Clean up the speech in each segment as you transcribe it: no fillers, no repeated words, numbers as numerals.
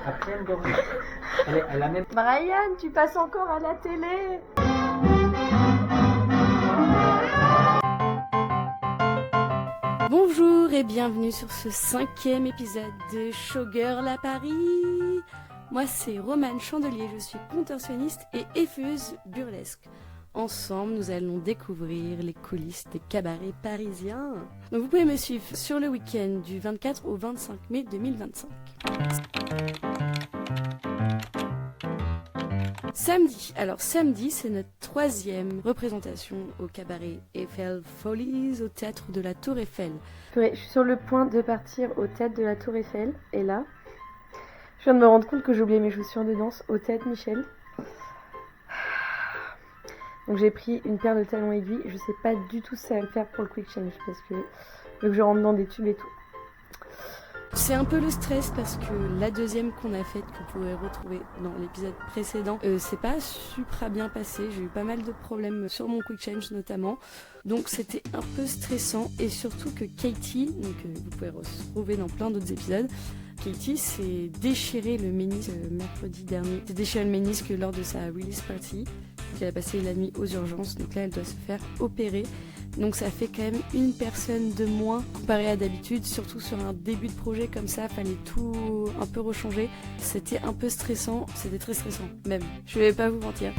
Après, elle dort. Elle a même. Brian, tu passes encore à la télé. Bonjour et bienvenue sur ce 5e épisode de Showgirl à Paris. Moi c'est Romane Chandelier, je suis contorsionniste et effeuse burlesque. Ensemble, nous allons découvrir les coulisses des cabarets parisiens. Donc vous pouvez me suivre sur le week-end du 24 au 25 mai 2025. Samedi, c'est notre 3e représentation au cabaret Eiffel Follies au théâtre de la Tour Eiffel. Ouais, je suis sur le point de partir au théâtre de la Tour Eiffel et là, je viens de me rendre compte que j'ai oublié mes chaussures de danse au théâtre Michel. Donc j'ai pris une paire de talons aiguilles, je sais pas du tout si ça va me faire pour le quick change parce que vu que je rentre dans des tubes et tout. C'est un peu le stress parce que la deuxième qu'on a faite, que vous pouvez retrouver dans l'épisode précédent, c'est pas super bien passé. J'ai eu pas mal de problèmes sur mon quick change notamment. Donc c'était un peu stressant et surtout que Katie, donc vous pouvez retrouver dans plein d'autres épisodes, Katie s'est déchiré le ménisque mercredi dernier. Elle s'est déchiré le ménisque lors de sa release party. Elle a passé la nuit aux urgences, donc là elle doit se faire opérer. Donc ça fait quand même une personne de moins comparé à d'habitude, surtout sur un début de projet comme ça, fallait tout un peu rechanger. C'était un peu stressant, c'était très stressant même, je vais pas vous mentir.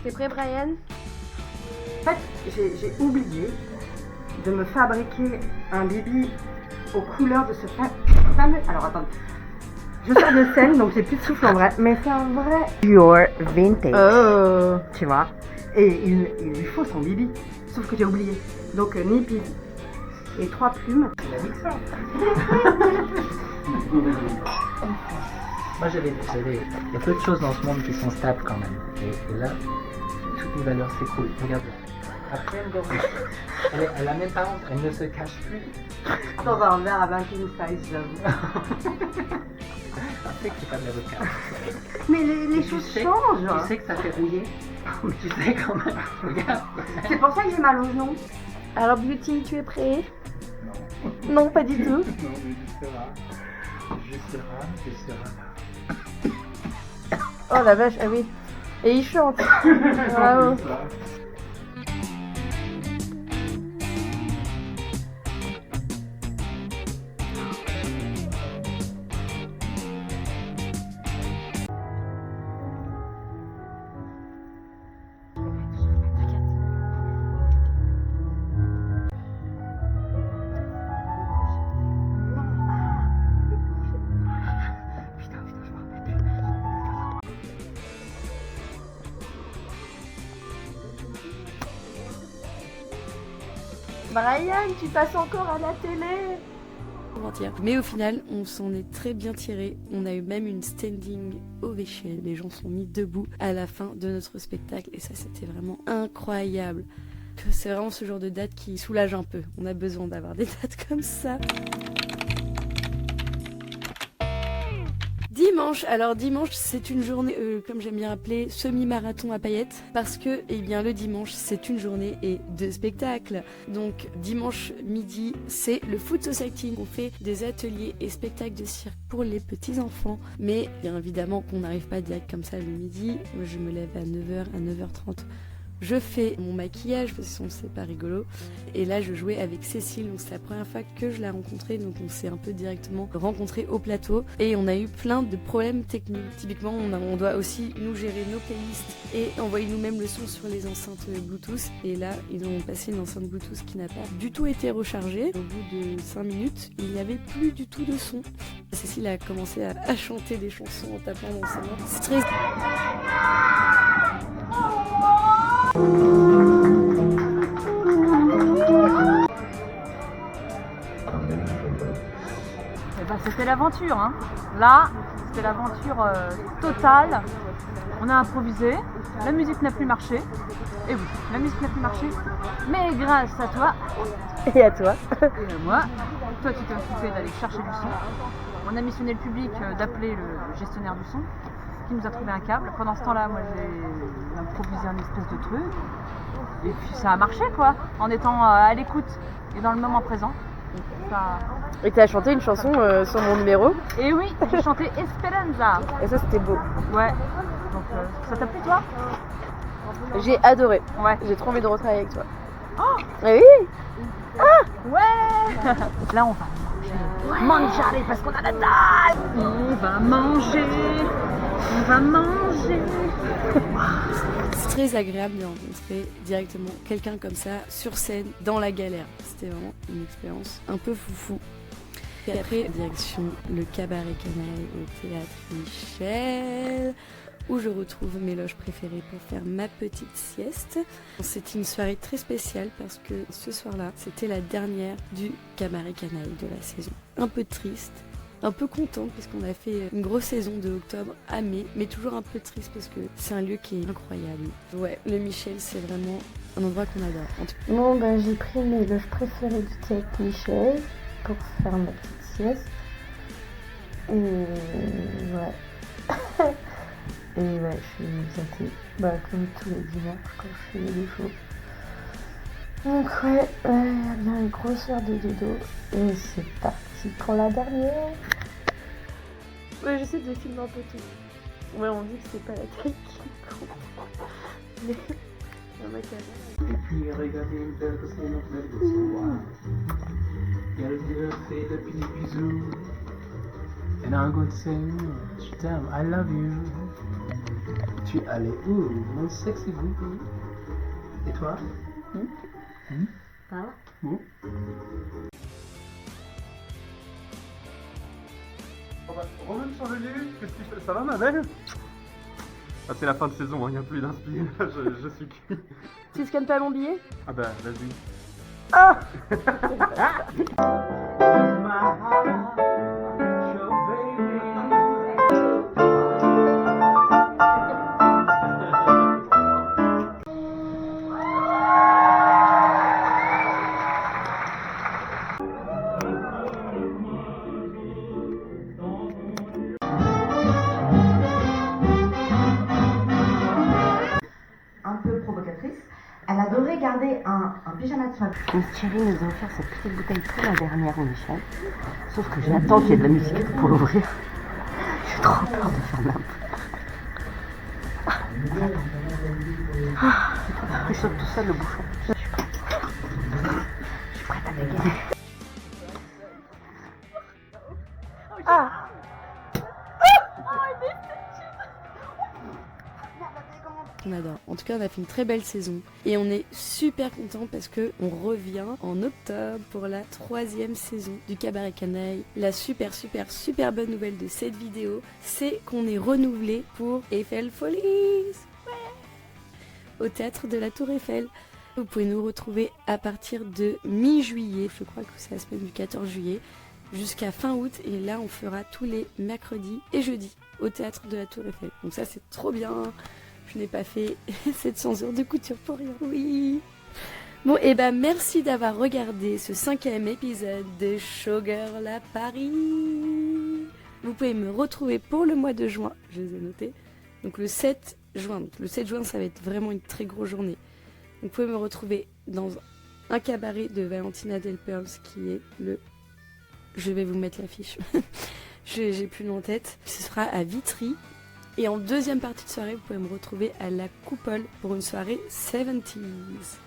T'es prêt Brian? En fait, j'ai oublié de me fabriquer un bibi aux couleurs de ce fameux... Alors attendez, je sors de scène donc j'ai plus de souffle en vrai, mais c'est un vrai pure vintage, tu vois. Et il lui faut son bibi, sauf que j'ai oublié. Donc nippies et 3 plumes. Il a dit que ça. Moi il y a peu de choses dans ce monde qui sont stables quand même. Et là, toutes les valeurs s'écroulent. Regarde. Après, elle dort. Elle a même pas honte, elle ne se cache plus. Dans un verre à 20 king size, j'avoue. Après que c'est pas de l'avocat. Mais les choses changent. Tu sais que ça fait rouiller. Tu sais quand même. Regarde. C'est pour ça que j'ai mal aux genoux. Alors Beauty, tu es prêt? Non, pas du tout. Non, mais je serai là. Oh la vache, ah oui. Et il chante. Bravo. Brian, tu passes encore à la télé. Mais au final, on s'en est très bien tiré. On a eu même une standing ovation. Les gens sont mis debout à la fin de notre spectacle et ça, c'était vraiment incroyable. C'est vraiment ce genre de date qui soulage un peu. On a besoin d'avoir des dates comme ça. Dimanche, c'est une journée, comme j'aime bien appeler, semi-marathon à paillettes, parce que, le dimanche, c'est une journée et 2 spectacles. Donc, dimanche midi, c'est le Food Society. On fait des ateliers et spectacles de cirque pour les petits-enfants, mais bien évidemment qu'on n'arrive pas direct comme ça le midi. Moi, je me lève à 9h, à 9h30. Je fais mon maquillage parce que sinon c'est pas rigolo. Et là je jouais avec Cécile, donc c'est la première fois que je l'ai rencontrée, donc on s'est un peu directement rencontrés au plateau et on a eu plein de problèmes techniques. Typiquement on doit aussi nous gérer nos playlists et envoyer nous-mêmes le son sur les enceintes Bluetooth. Et là ils ont passé une enceinte Bluetooth qui n'a pas du tout été rechargée. Au bout de 5 minutes, il n'y avait plus du tout de son. Cécile a commencé à chanter des chansons en tapant dans sa main. C'est très... C'était l'aventure, hein. Là, c'était l'aventure totale. On a improvisé, la musique n'a plus marché. Et oui, la musique n'a plus marché. Mais grâce à toi Et à toi. et à moi, toi tu t'es occupé d'aller chercher du son. On a missionné le public d'appeler le gestionnaire du son. qui nous a trouvé un câble. Pendant ce temps-là, moi j'ai improvisé un espèce de truc. Et puis ça a marché quoi, en étant à l'écoute et dans le moment présent. Ça... Et tu as chanté une chanson sur mon numéro. Et oui, j'ai chanté Esperanza. Et ça c'était beau. Ouais. Donc ça t'a plu toi? J'ai adoré. Ouais. J'ai trop envie de retravailler avec toi. Oh Et oui. ouais. Là on va manger parce qu'on a la dalle. On va manger. On va manger. C'est très agréable de rencontrer directement quelqu'un comme ça sur scène dans la galère. C'était vraiment une expérience un peu foufou. Et après, direction le cabaret canaille au théâtre Michel, où je retrouve mes loges préférées pour faire ma petite sieste. C'était une soirée très spéciale parce que ce soir-là, c'était la dernière du cabaret canaille de la saison. Un peu triste. Un peu contente parce qu'on a fait une grosse saison de octobre à mai, mais toujours un peu triste parce que c'est un lieu qui est incroyable. Ouais, le Michel, c'est vraiment un endroit qu'on adore. En tout cas. Bon, ben, j'ai pris mes loges préférées du théâtre Michel pour faire ma petite sieste. Et ouais. Et ouais, je suis éclatée. Bah, comme tous les dimanches quand je fais des shows. Donc ouais, bien une grosse heure de dodo. Et c'est parti pour la dernière. Ouais, j'essaie de filmer un peu tout. Ouais, on dit que c'est pas la taille qui compte. Mais il y en a quand même. Et puis regardez une belle que c'est notre belle gosse. Wow. Et elle lui a fait des petits bisous. And I'm going to say, je t'aime, I love you. Tu es allé où, mon sexy boubou? Et toi? Par là? Où? Romain sur le lit, qu'est-ce que tu fais? Ça va ma belle? Ah c'est la fin de saison, il n'y a plus d'inspi, je suis cuit. Tu scannes pas mon billet? Ah bah vas-y. Ah. Un peu provocatrice. Elle adorait garder un pyjama de soirée. Miss Thierry nous a offert cette petite bouteille pour la dernière au Michel. Sauf que j'attends qu'il y ait de la musique pour l'ouvrir. J'ai trop peur de faire n'importe. Il saute tout seul le bouchon. Je suis prête à dégainer. Ah. On adore. En tout cas, on a fait une très belle saison et on est super content parce que on revient en octobre pour la 3e saison du Cabaret Canaille. La super bonne nouvelle de cette vidéo, c'est qu'on est renouvelé pour Eiffel Follies, au théâtre de la Tour Eiffel. Vous pouvez nous retrouver à partir de mi-juillet, je crois que c'est la semaine du 14 juillet, jusqu'à fin août. Et là, on fera tous les mercredis et jeudis au théâtre de la Tour Eiffel. Donc ça, c'est trop bien. Je n'ai pas fait 700 heures de couture pour rien. Oui. Bon, et ben merci d'avoir regardé ce 5e épisode de Showgirl à Paris. Vous pouvez me retrouver pour le mois de juin, je les ai notés. Donc le 7 juin. Donc, le 7 juin, ça va être vraiment une très grosse journée. Donc, vous pouvez me retrouver dans un cabaret de Valentina Delperls qui est le... Je vais vous mettre l'affiche. J'ai plus le nom en tête. Ce sera à Vitry. Et en deuxième partie de soirée, vous pouvez me retrouver à la Coupole pour une soirée 70s.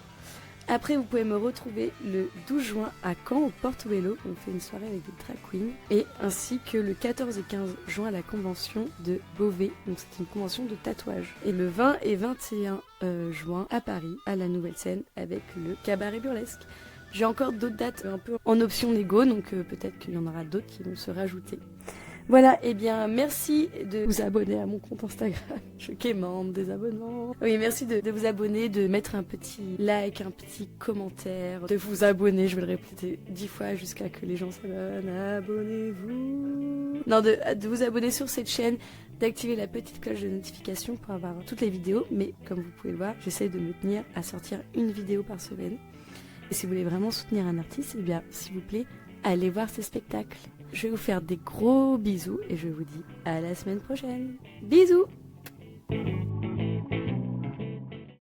Après, vous pouvez me retrouver le 12 juin à Caen, au Portobello. On fait une soirée avec des drag queens. Et ainsi que le 14 et 15 juin à la convention de Beauvais. Donc c'est une convention de tatouage. Et le 20 et 21 juin à Paris, à la Nouvelle Scène, avec le Cabaret Burlesque. J'ai encore d'autres dates un peu en option négo, donc peut-être qu'il y en aura d'autres qui vont se rajouter. Voilà, et bien merci de vous abonner à mon compte Instagram. Je quémande des abonnements. Oui, merci de vous abonner, de mettre un petit like, un petit commentaire, de vous abonner, je vais le répéter 10 fois jusqu'à que les gens s'abonnent. Abonnez-vous. Non, de vous abonner sur cette chaîne, d'activer la petite cloche de notification pour avoir toutes les vidéos. Mais comme vous pouvez le voir, j'essaie de me tenir à sortir une vidéo par semaine. Et si vous voulez vraiment soutenir un artiste, eh bien, s'il vous plaît, allez voir ses spectacles. Je vais vous faire des gros bisous et je vous dis à la semaine prochaine. Bisous!